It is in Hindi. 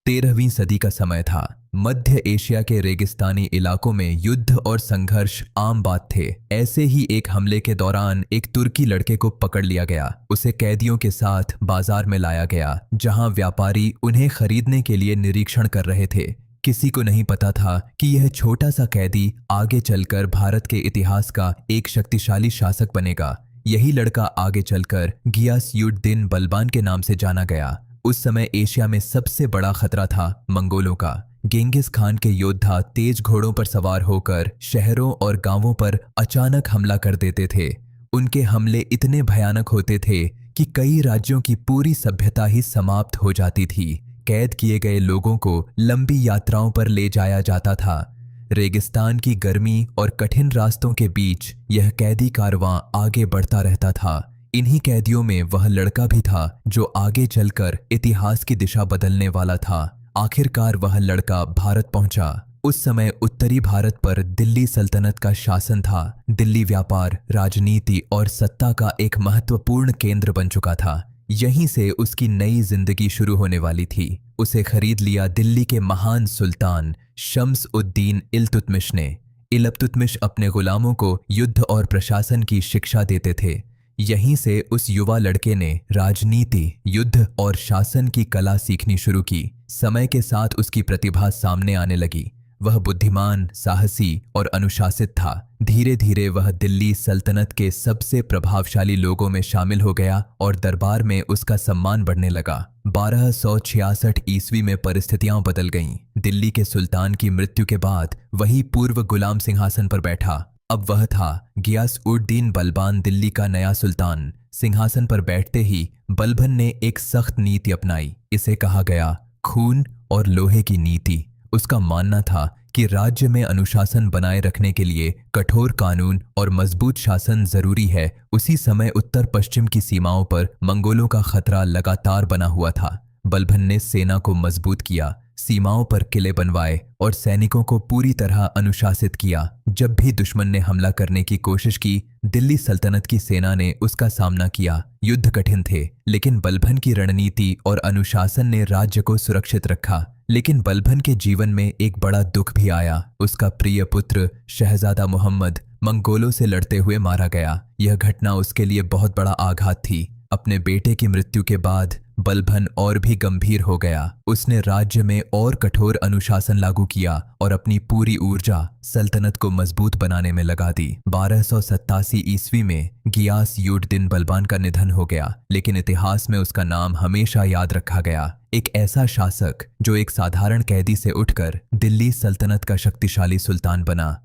13वीं सदी का समय था। मध्य एशिया के रेगिस्तानी इलाकों में युद्ध और संघर्ष आम बात थे। ऐसे ही एक हमले के दौरान एक तुर्की लड़के को पकड़ लिया गया। उसे कैदियों के साथ बाजार में लाया गया, जहां व्यापारी उन्हें खरीदने के लिए निरीक्षण कर रहे थे। किसी को नहीं पता था कि यह छोटा सा कैदी आगे चलकर भारत के इतिहास का एक शक्तिशाली शासक बनेगा। यही लड़का आगे चलकर गियासउद्दीन बलबान के नाम से जाना गया। उस समय एशिया में सबसे बड़ा खतरा था मंगोलों का। गेंगिस खान के योद्धा तेज घोड़ों पर सवार होकर शहरों और गांवों पर अचानक हमला कर देते थे। उनके हमले इतने भयानक होते थे कि कई राज्यों की पूरी सभ्यता ही समाप्त हो जाती थी। कैद किए गए लोगों को लंबी यात्राओं पर ले जाया जाता था। रेगिस्तान की गर्मी और कठिन रास्तों के बीच यह कैदी कारवां आगे बढ़ता रहता था। इन्हीं कैदियों में वह लड़का भी था जो आगे चलकर इतिहास की दिशा बदलने वाला था। आखिरकार वह लड़का भारत पहुंचा। उस समय उत्तरी भारत पर दिल्ली सल्तनत का शासन था। दिल्ली व्यापार, राजनीति और सत्ता का एक महत्वपूर्ण केंद्र बन चुका था। यहीं से उसकी नई जिंदगी शुरू होने वाली थी। उसे खरीद लिया दिल्ली के महान सुल्तान शम्स उद्दीन इल्तुतमिश ने। इल्तुतमिश अपने गुलामों को युद्ध और प्रशासन की शिक्षा देते थे। यहीं से उस युवा लड़के ने राजनीति, युद्ध और शासन की कला सीखनी शुरू की। समय के साथ उसकी प्रतिभा सामने आने लगी। वह बुद्धिमान, साहसी और अनुशासित था। धीरे धीरे वह दिल्ली सल्तनत के सबसे प्रभावशाली लोगों में शामिल हो गया और दरबार में उसका सम्मान बढ़ने लगा। 1266 ईस्वी में परिस्थितियां बदल गईं। दिल्ली के सुल्तान की मृत्यु के बाद वही पूर्व गुलाम सिंहासन पर बैठा। अब वह था गियासउद्दीन बलबान, दिल्ली का नया सुल्तान। सिंहासन पर बैठते ही बलबन ने एक सख्त नीति अपनाई। इसे कहा गया खून और लोहे की नीति। उसका मानना था कि राज्य में अनुशासन बनाए रखने के लिए कठोर कानून और मजबूत शासन जरूरी है। उसी समय उत्तर पश्चिम की सीमाओं पर मंगोलों का खतरा लगातार बना हुआ था। बलबन ने सेना को मजबूत किया, सीमाओं पर किले बनवाए और सैनिकों को पूरी तरह अनुशासित किया। जब भी दुश्मन ने हमला करने की कोशिश की, दिल्ली सल्तनत की सेना ने उसका सामना किया। युद्ध कठिन थे, लेकिन बलबन की रणनीति और अनुशासन ने राज्य को सुरक्षित रखा। लेकिन बलबन के जीवन में एक बड़ा दुख भी आया। उसका प्रिय पुत्र शहजादा मोहम्मद मंगोलों से लड़ते हुए मारा गया। यह घटना उसके लिए बहुत बड़ा आघात थी। अपने बेटे की मृत्यु के बाद बलबन और भी गंभीर हो गया। उसने राज्य में और कठोर अनुशासन लागू किया और अपनी पूरी ऊर्जा सल्तनत को मजबूत बनाने में लगा दी। 1287 ईस्वी में गियासउद्दीन बलबान का निधन हो गया, लेकिन इतिहास में उसका नाम हमेशा याद रखा गया। एक ऐसा शासक जो एक साधारण कैदी से उठकर दिल्ली सल्तनत का शक्तिशाली सुल्तान बना।